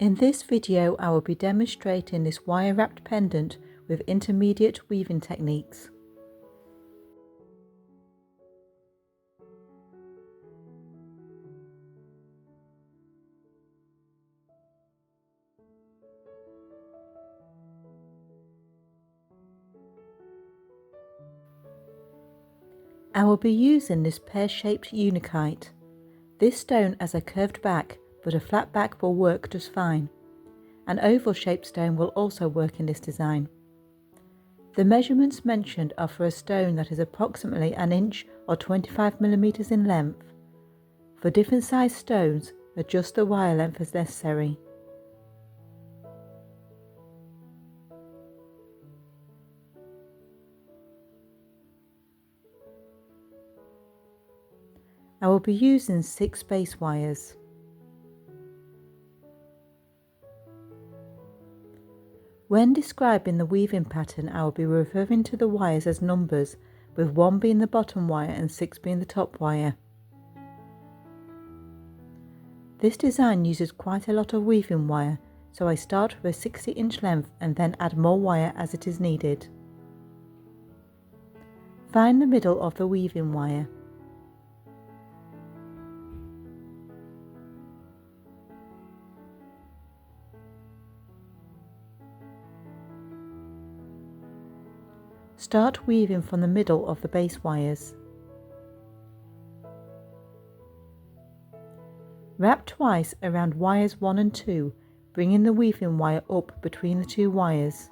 In this video I will be demonstrating this wire wrapped pendant with intermediate weaving techniques. I will be using this pear-shaped unikite. This stone has a curved back, but a flat back will work just fine. An oval-shaped stone will also work in this design. The measurements mentioned are for a stone that is approximately an inch or 25mm in length. For different sized stones, adjust the wire length as necessary. I will be using 6 base wires. When describing the weaving pattern, I will be referring to the wires as numbers, with 1 being the bottom wire and 6 being the top wire. This design uses quite a lot of weaving wire, so I start with a 60-inch length and then add more wire as it is needed. Find the middle of the weaving wire. Start weaving from the middle of the base wires. Wrap twice around wires 1 and 2, bringing the weaving wire up between the 2 wires.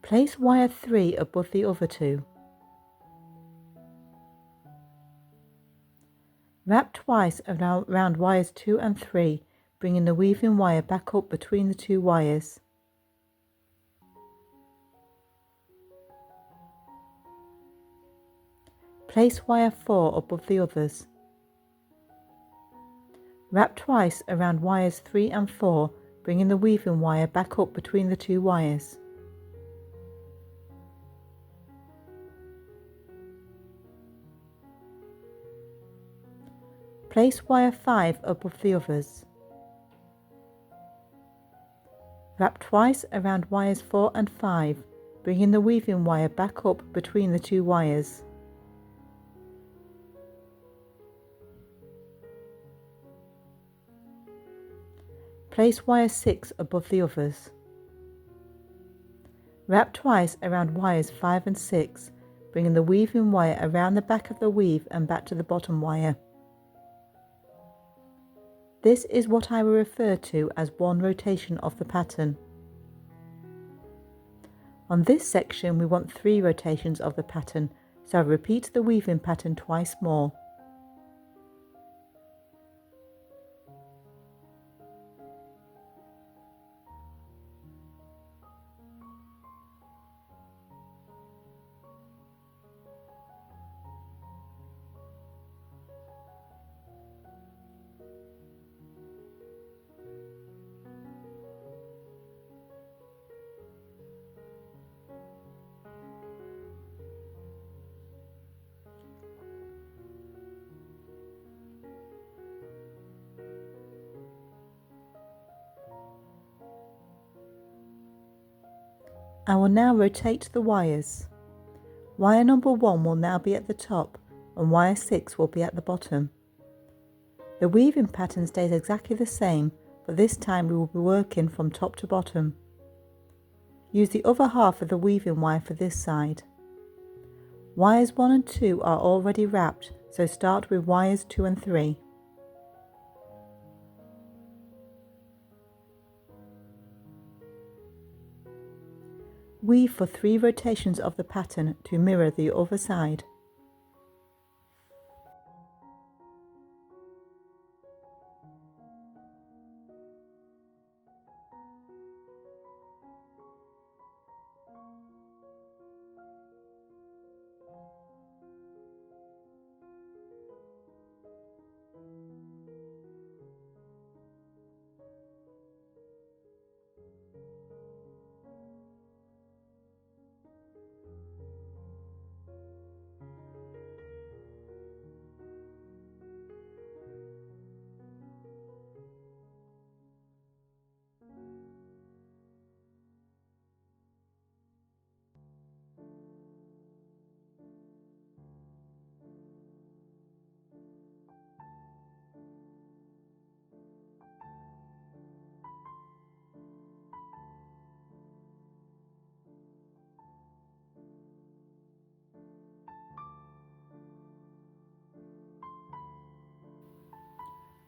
Place wire 3 above the other 2. Wrap twice around wires 2 and 3, bringing the weaving wire back up between the 2 wires. Place wire 4 above the others. Wrap twice around wires 3 and 4, bringing the weaving wire back up between the 2 wires. Place wire 5 above the others. Wrap twice around wires 4 and 5, bringing the weaving wire back up between the 2 wires. Place wire 6 above the others. Wrap twice around wires 5 and 6, bringing the weaving wire around the back of the weave and back to the bottom wire. This is what I will refer to as one rotation of the pattern. On this section we want 3 rotations of the pattern, so I'll repeat the weaving pattern twice more. I will now rotate the wires. Wire number 1 will now be at the top and wire 6 will be at the bottom. The weaving pattern stays exactly the same, but this time we will be working from top to bottom. Use the other half of the weaving wire for this side. Wires 1 and 2 are already wrapped, so start with wires 2 and 3. Weave for 3 rotations of the pattern to mirror the other side.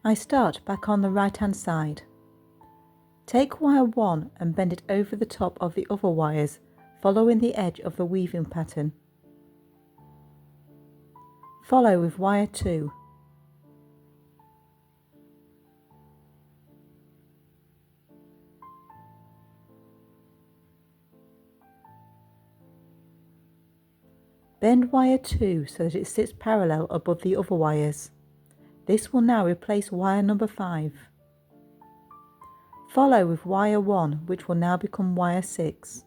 I start back on the right hand side. Take wire 1 and bend it over the top of the other wires, following the edge of the weaving pattern. Follow with wire 2. Bend wire 2 so that it sits parallel above the other wires. This will now replace wire number 5. Follow with wire 1, which will now become wire 6.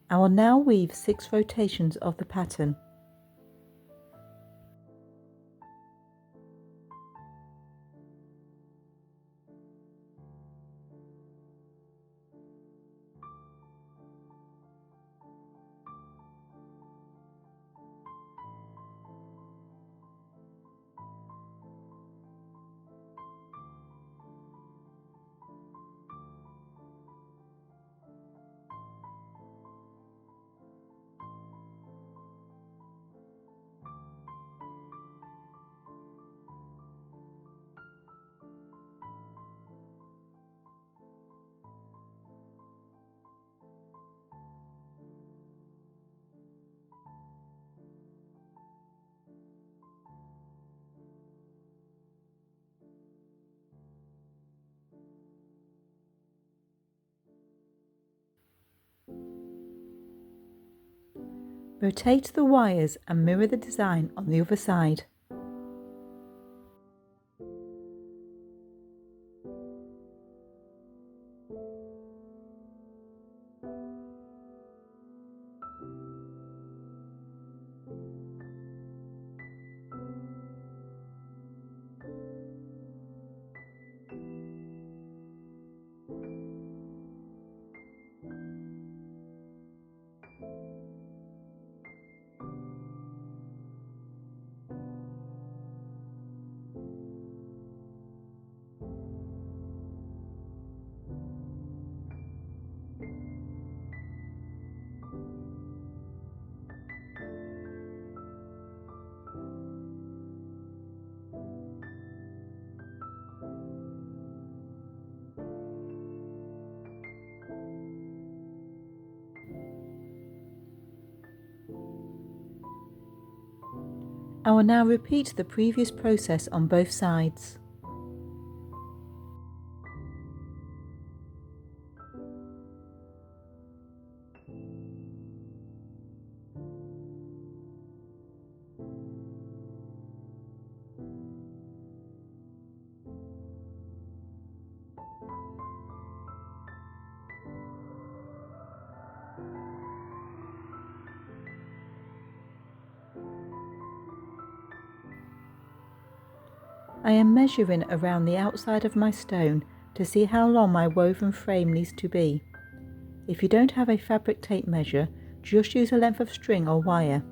I will now weave 6 rotations of the pattern. Rotate the wires and mirror the design on the other side. I will now repeat the previous process on both sides. I am measuring around the outside of my stone to see how long my woven frame needs to be. If you don't have a fabric tape measure, just use a length of string or wire.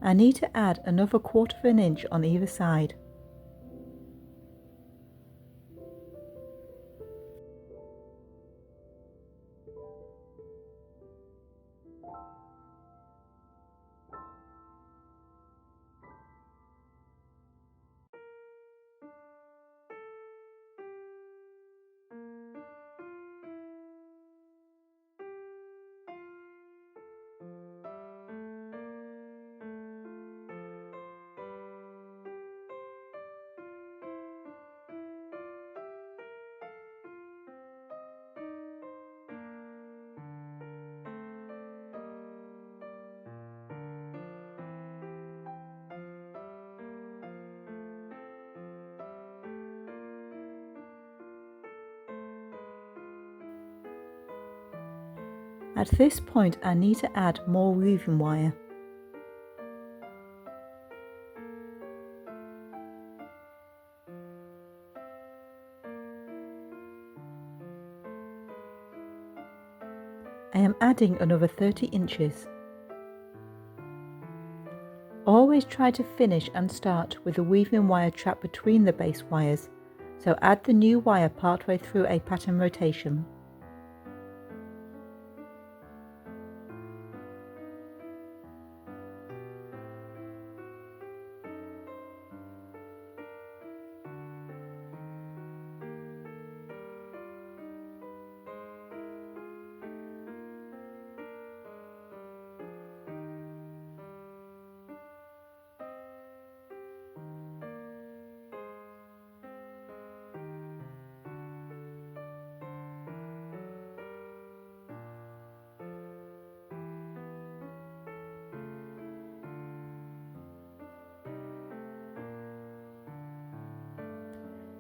I need to add another 1/4 inch on either side. At this point I need to add more weaving wire. I am adding another 30 inches. Always try to finish and start with the weaving wire trapped between the base wires, so add the new wire partway through a pattern rotation.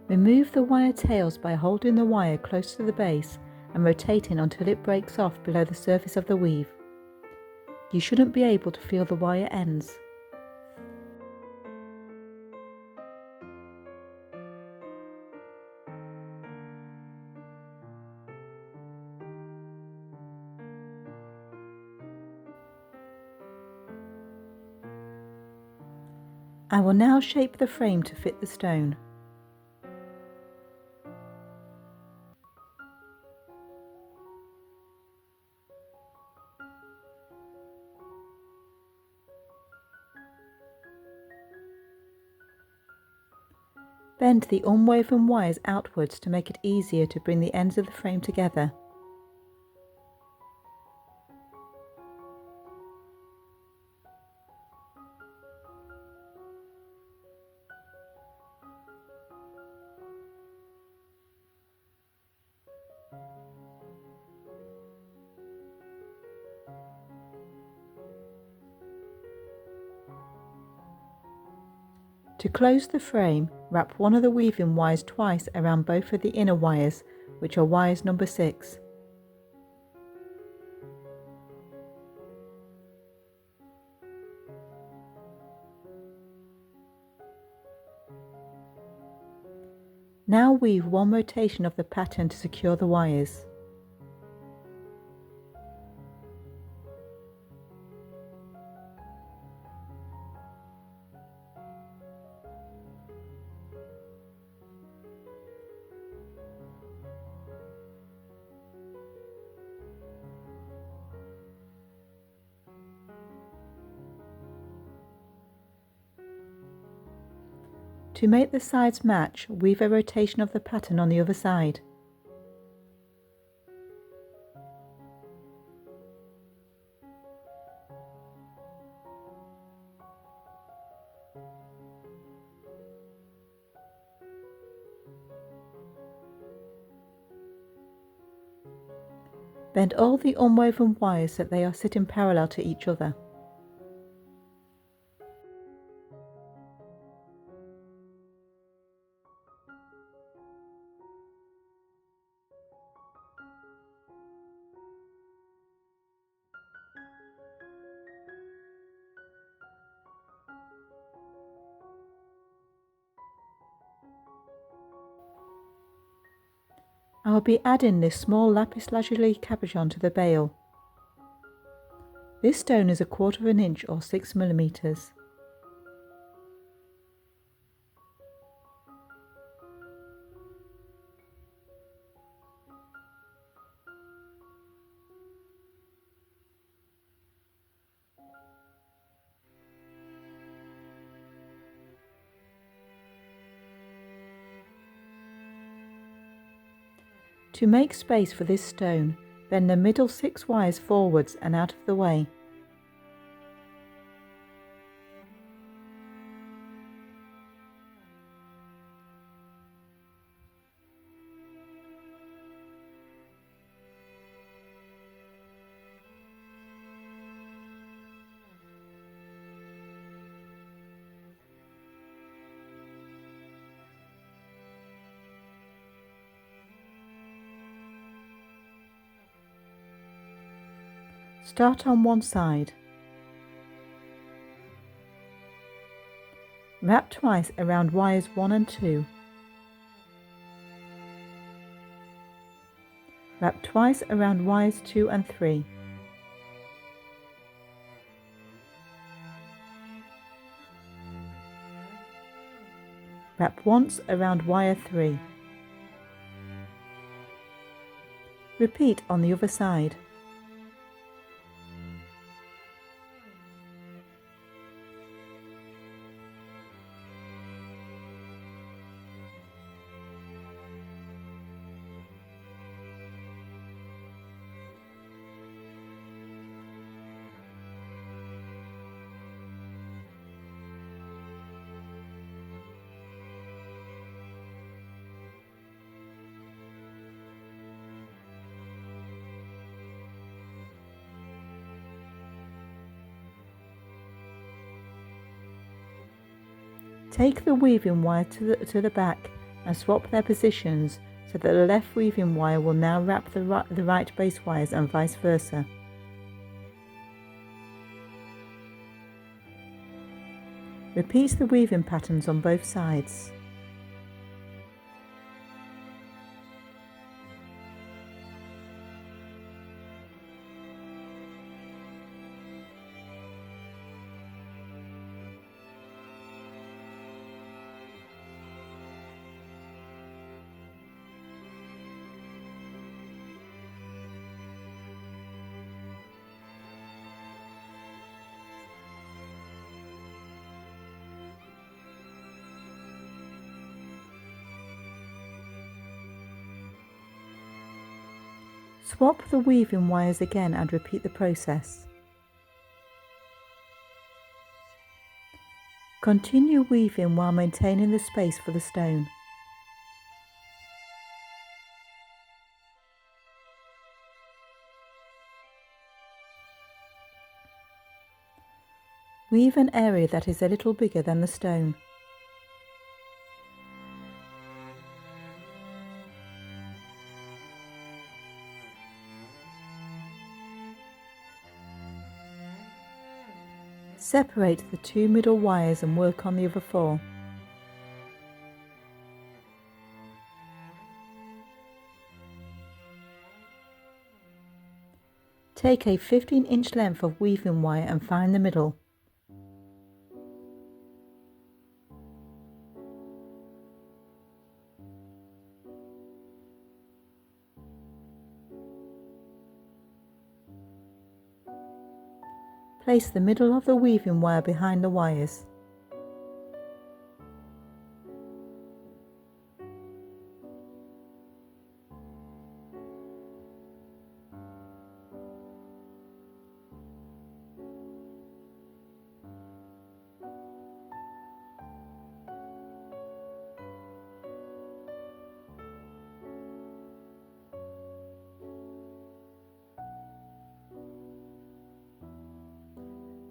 Remove the wire tails by holding the wire close to the base and rotating until it breaks off below the surface of the weave. You shouldn't be able to feel the wire ends. I will now shape the frame to fit the stone. Bend the unwoven wires outwards to make it easier to bring the ends of the frame together. To close the frame, wrap one of the weaving wires twice around both of the inner wires, which are wires number 6. Now weave one rotation of the pattern to secure the wires. To make the sides match, weave a rotation of the pattern on the other side. Bend all the unwoven wires so that they are sitting parallel to each other. I will be adding this small lapis lazuli cabochon to the bail. This stone is 1/4 inch or 6 millimeters. To make space for this stone, bend the middle 6 wires forwards and out of the way. Start on one side. Wrap twice around wires 1 and 2. Wrap twice around wires 2 and 3. Wrap once around wire 3. Repeat on the other side. Take the weaving wire to the back and swap their positions so that the left weaving wire will now wrap the right base wires and vice versa. Repeat the weaving patterns on both sides. Swap the weaving wires again and repeat the process. Continue weaving while maintaining the space for the stone. Weave an area that is a little bigger than the stone. Separate the 2 middle wires and work on the other 4. Take a 15-inch length of weaving wire and find the middle. Place the middle of the weaving wire behind the wires.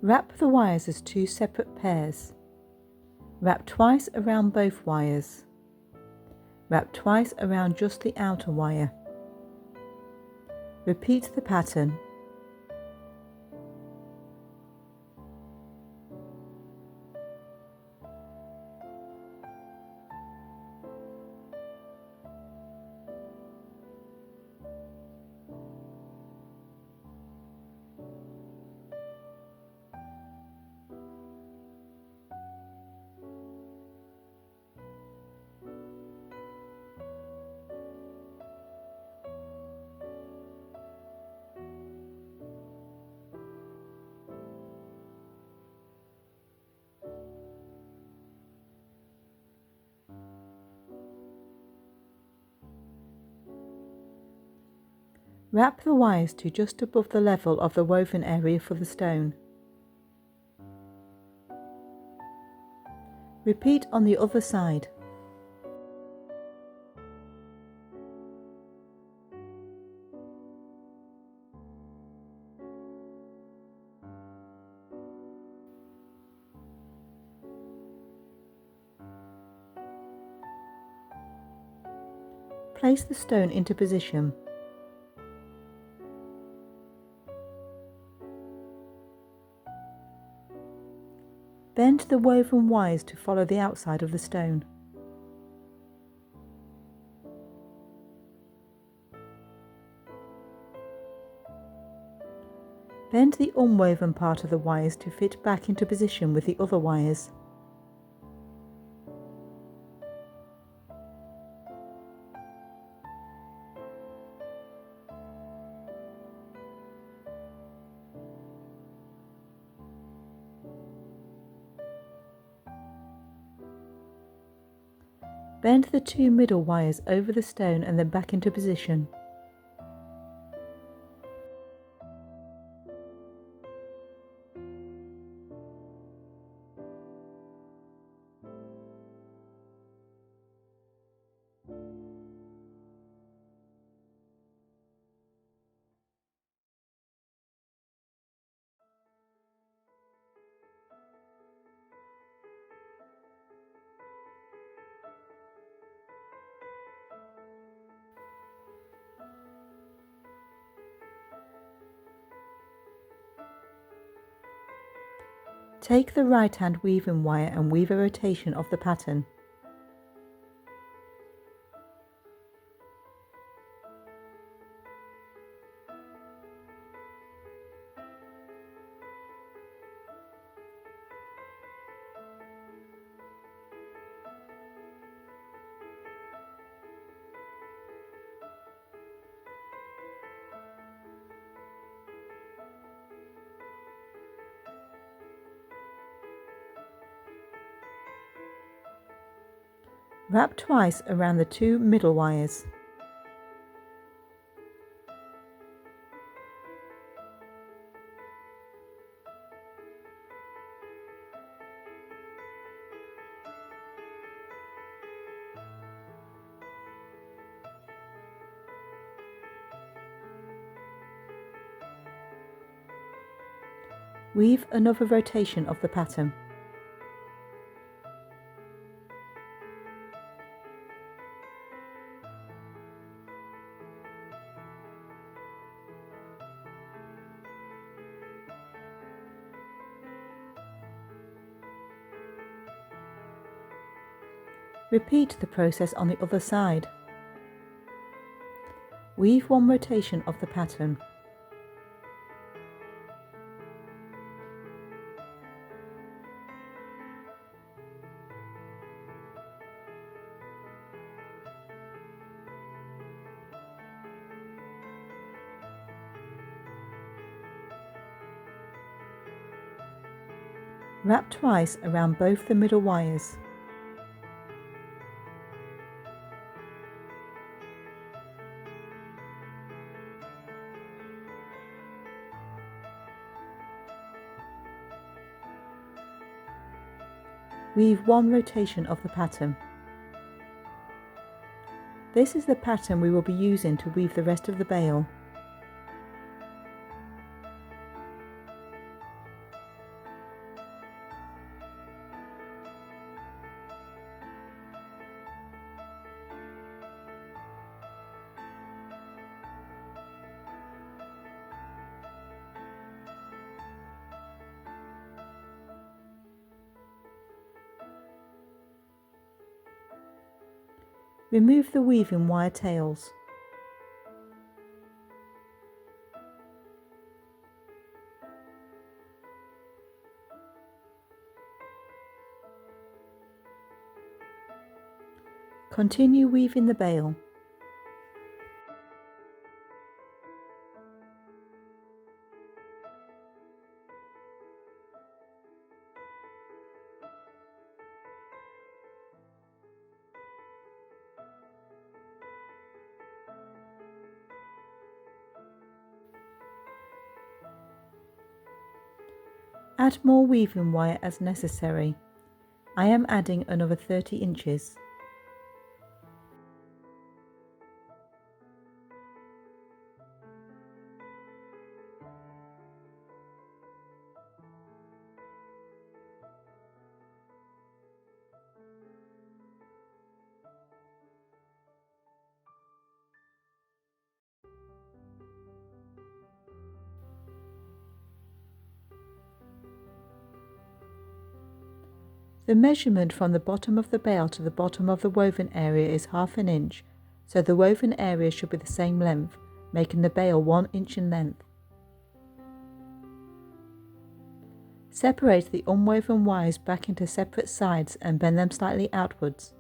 Wrap the wires as 2 separate pairs. Wrap twice around both wires. Wrap twice around just the outer wire. Repeat the pattern. Wrap the wires to just above the level of the woven area for the stone. Repeat on the other side. Place the stone into position. Bend the woven wires to follow the outside of the stone. Bend the unwoven part of the wires to fit back into position with the other wires. Bend the two middle wires over the stone and then back into position. Take the right hand weaving wire and weave a rotation of the pattern. Wrap twice around the two middle wires. Weave another rotation of the pattern. Repeat the process on the other side. Weave one rotation of the pattern. Wrap twice around both the middle wires. Weave one rotation of the pattern. This is the pattern we will be using to weave the rest of the bale. Remove the weaving wire tails. Continue weaving the bale. Add more weaving wire as necessary. I am adding another 30 inches. The measurement from the bottom of the bale to the bottom of the woven area is 1/2 inch, so the woven area should be the same length, making the bale 1 inch in length. Separate the unwoven wires back into separate sides and bend them slightly outwards.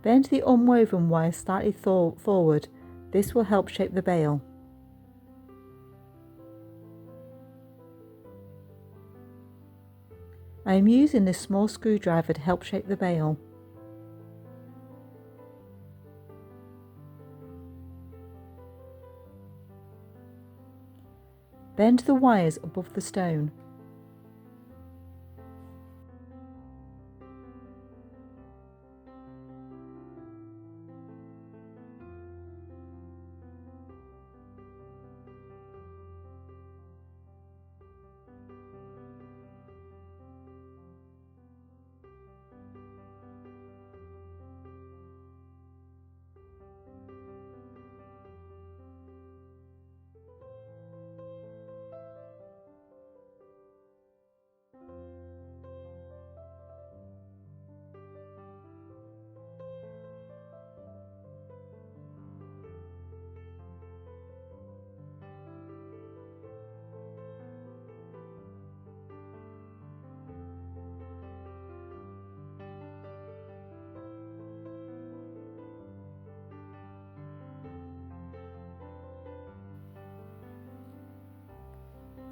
Bend the unwoven wires slightly forward. This will help shape the bail. I am using this small screwdriver to help shape the bail. Bend the wires above the stone.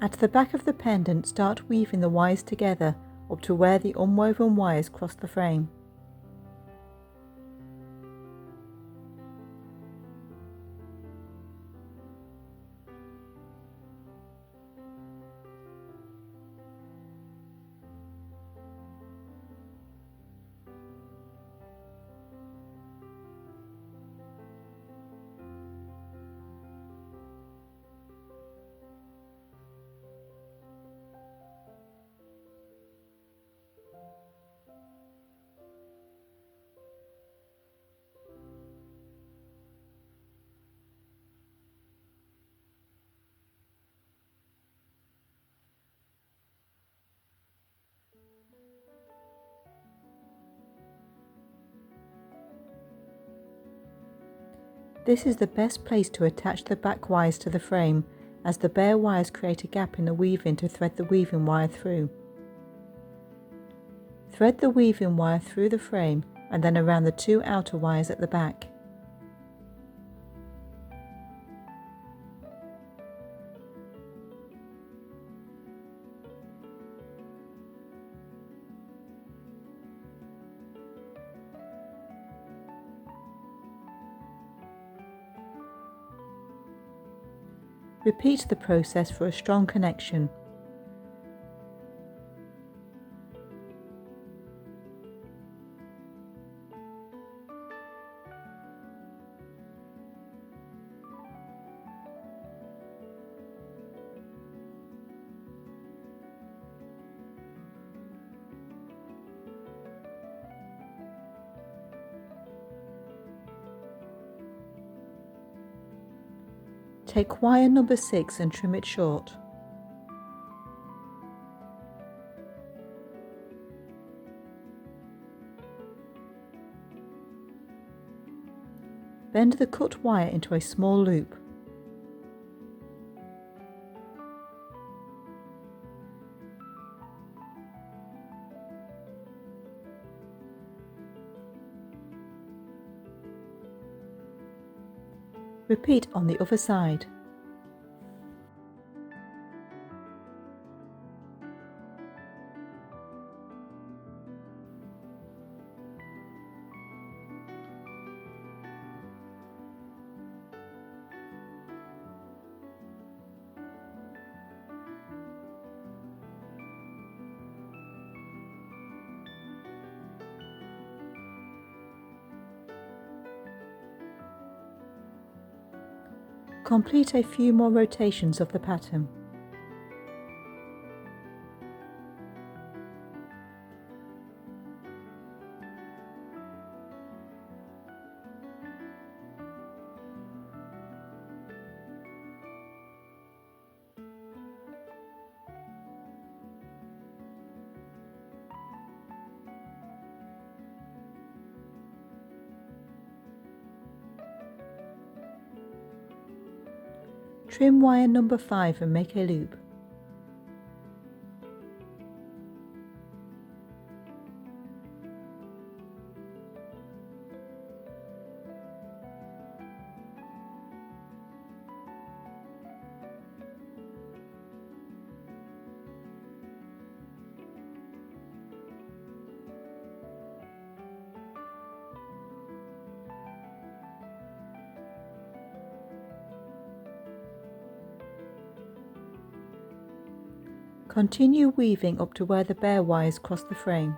At the back of the pendant, start weaving the wires together up to where the unwoven wires cross the frame. This is the best place to attach the back wires to the frame, as the bare wires create a gap in the weaving to thread the weaving wire through. Thread the weaving wire through the frame and then around the two outer wires at the back. Repeat the process for a strong connection. Take wire number 6 and trim it short. Bend the cut wire into a small loop. Repeat on the other side. Complete a few more rotations of the pattern. Trim wire number 5 and make a loop. Continue weaving up to where the bare wires cross the frame.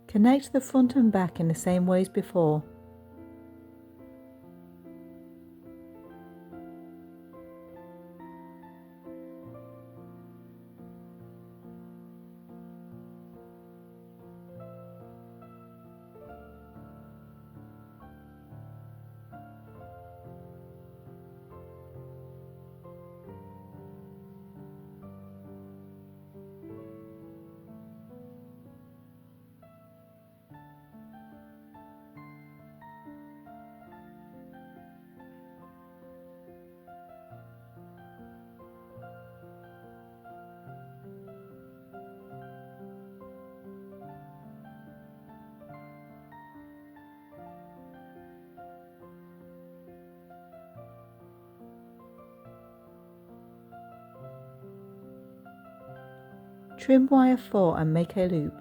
Connect the front and back in the same way as before. Trim wire 4 and make a loop.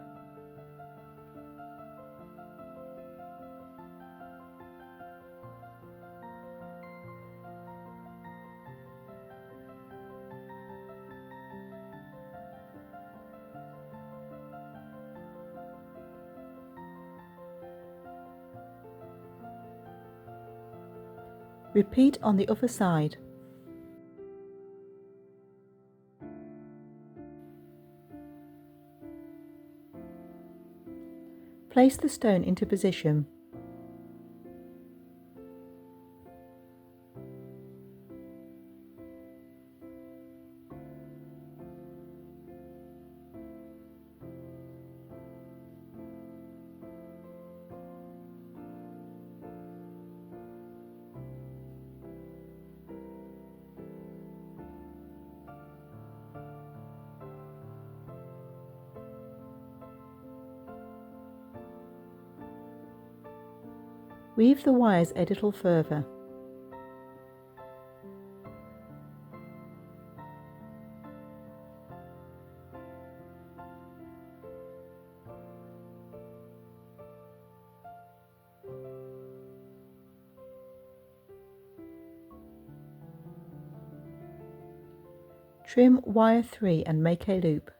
Repeat on the other side. Place the stone into position. Weave the wires a little further. Trim wire 3 and make a loop.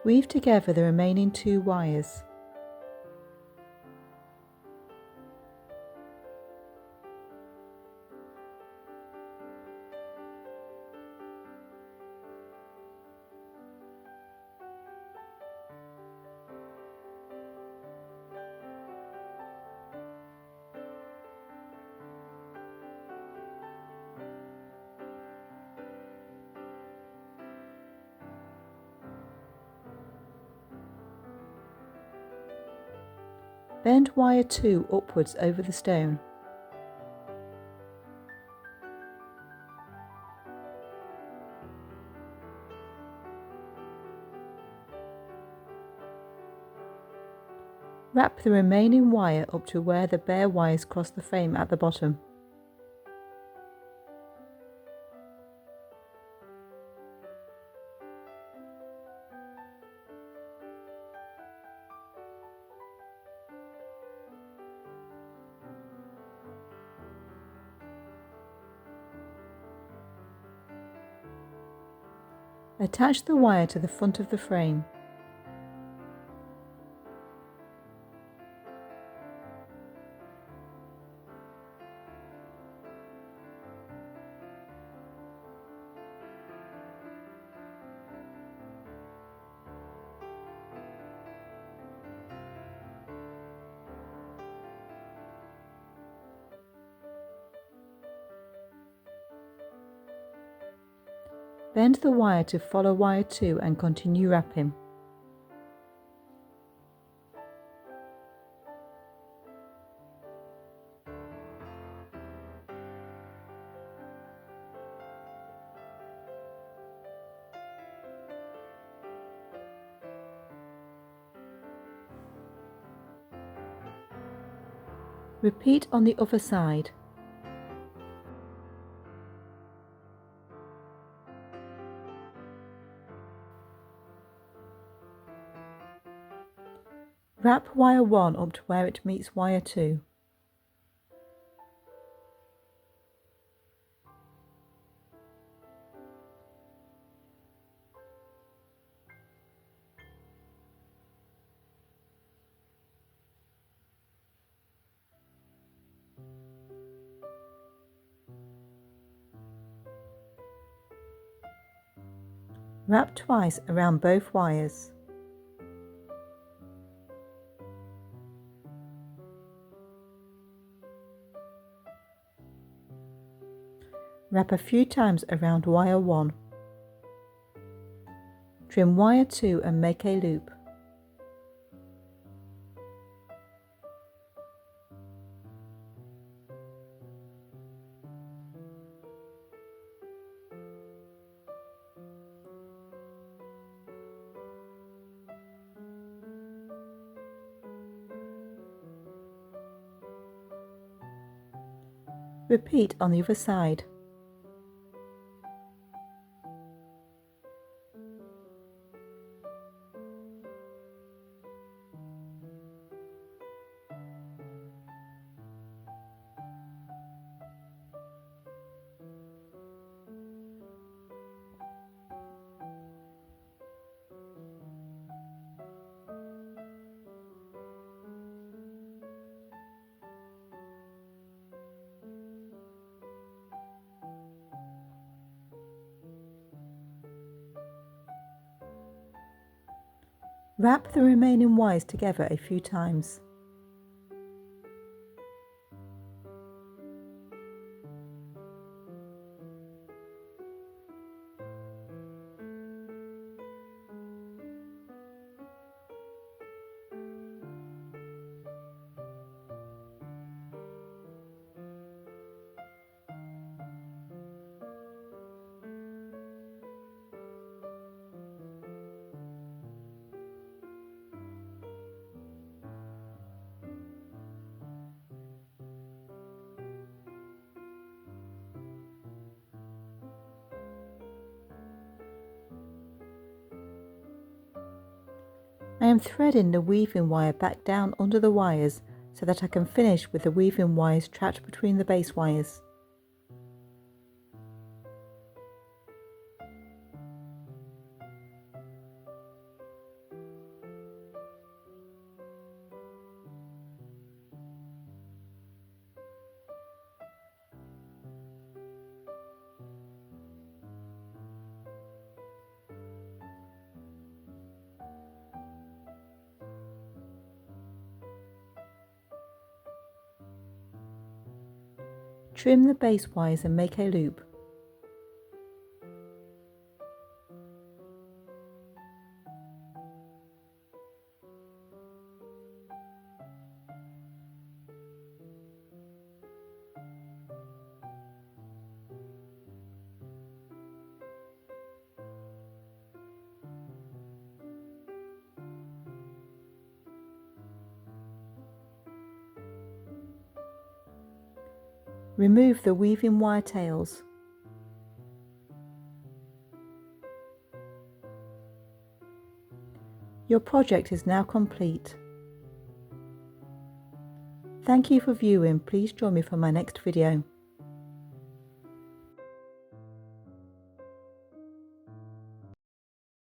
Weave together the remaining 2 wires. Bend wire 2 upwards over the stone. Wrap the remaining wire up to where the bare wires cross the frame at the bottom. Attach the wire to the front of the frame. Bend the wire to follow wire 2 and continue wrapping. Repeat on the other side. Wrap wire 1 up to where it meets wire 2. Wrap twice around both wires. Wrap a few times around wire 1. Trim wire 2 and make a loop. Repeat on the other side. Wrap the remaining wires together a few times. I am threading the weaving wire back down under the wires so that I can finish with the weaving wires trapped between the base wires. Trim the base wires and make a loop. Remove the weaving wire tails. Your project is now complete. Thank you for viewing. Please join me for my next video.